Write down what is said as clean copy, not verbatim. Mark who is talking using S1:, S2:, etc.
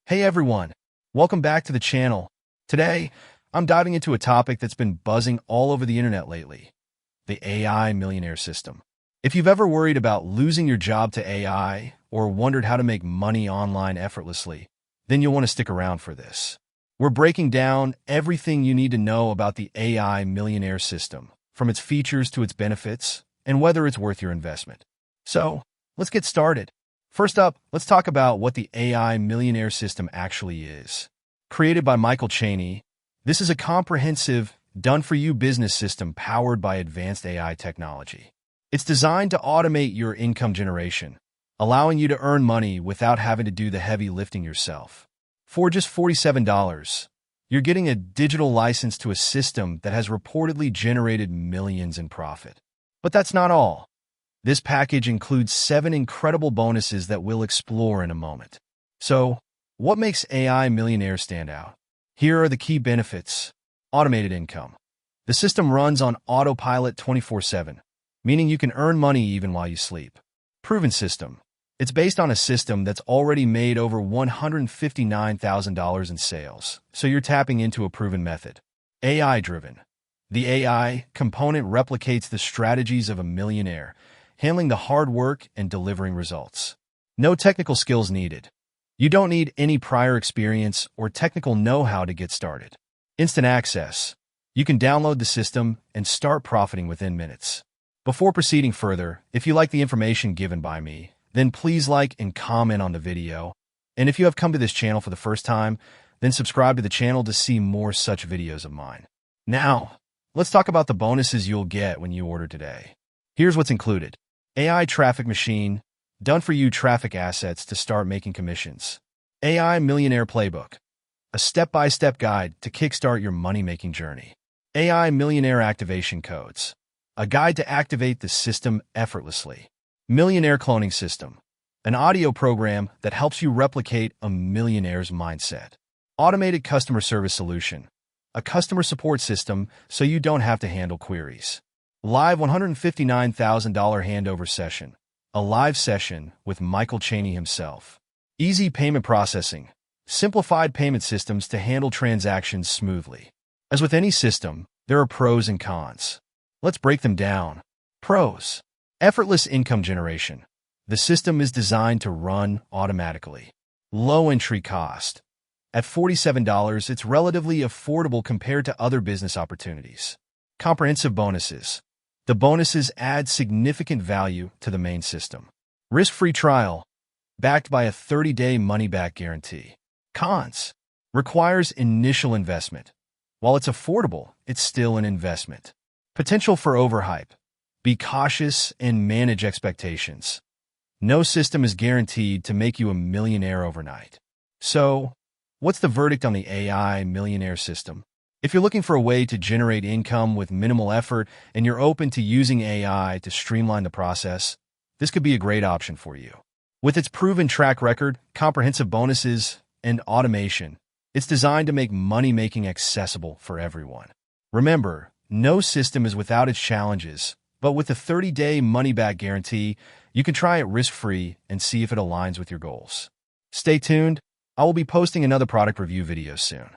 S1: Hey everyone, welcome back to the channel. Today, I'm diving into a topic that's been buzzing all over the internet lately, the AI millionaire system. If you've ever worried about losing your job to AI or wondered how to make money online effortlessly, then you'll want to stick around for this. We're breaking down everything you need to know about the AI millionaire system, from its features to its benefits, and whether it's worth your investment. So, let's get started. First up, let's talk about what the AI Millionaire System actually is. Created by Michael Cheney, this is a comprehensive, done-for-you business system powered by advanced AI technology. It's designed to automate your income generation, allowing you to earn money without having to do the heavy lifting yourself. For just $47, you're getting a digital license to a system that has reportedly generated millions in profit. But that's not all. This package includes 7 incredible bonuses that we'll explore in a moment. So, what makes AI Millionaire stand out? Here are the key benefits. Automated income. The system runs on autopilot 24/7, meaning you can earn money even while you sleep. Proven system. It's based on a system that's already made over $159,000 in sales, so you're tapping into a proven method. AI-driven. The AI component replicates the strategies of a millionaire, handling the hard work and delivering results. No technical skills needed. You don't need any prior experience or technical know-how to get started. Instant access. You can download the system and start profiting within minutes. Before proceeding further, if you like the information given by me, then please like and comment on the video. And if you have come to this channel for the first time, then subscribe to the channel to see more such videos of mine. Now, let's talk about the bonuses you'll get when you order today. Here's what's included. AI traffic machine, done-for-you traffic assets to start making commissions. AI Millionaire Playbook, a step-by-step guide to kickstart your money-making journey. AI Millionaire Activation Codes, a guide to activate the system effortlessly. Millionaire Cloning System, an audio program that helps you replicate a millionaire's mindset. Automated Customer Service Solution, a customer support system so you don't have to handle queries. Live $159,000 handover session, a live session with Michael Cheney himself. Easy payment processing, simplified payment systems to handle transactions smoothly. As with any system, there are pros and cons. Let's break them down. Pros. Effortless income generation. The system is designed to run automatically. Low entry cost. At $47, it's relatively affordable compared to other business opportunities. Comprehensive bonuses. The bonuses add significant value to the main system. Risk-free trial, backed by a 30-day money-back guarantee. Cons. Requires initial investment. While it's affordable, it's still an investment. Potential for overhype. Be cautious and manage expectations. No system is guaranteed to make you a millionaire overnight. So, what's the verdict on the AI Millionaire System? If you're looking for a way to generate income with minimal effort and you're open to using AI to streamline the process, this could be a great option for you. With its proven track record, comprehensive bonuses, and automation, it's designed to make money-making accessible for everyone. Remember, no system is without its challenges, but with a 30-day money-back guarantee, you can try it risk-free and see if it aligns with your goals. Stay tuned. I will be posting another product review video soon.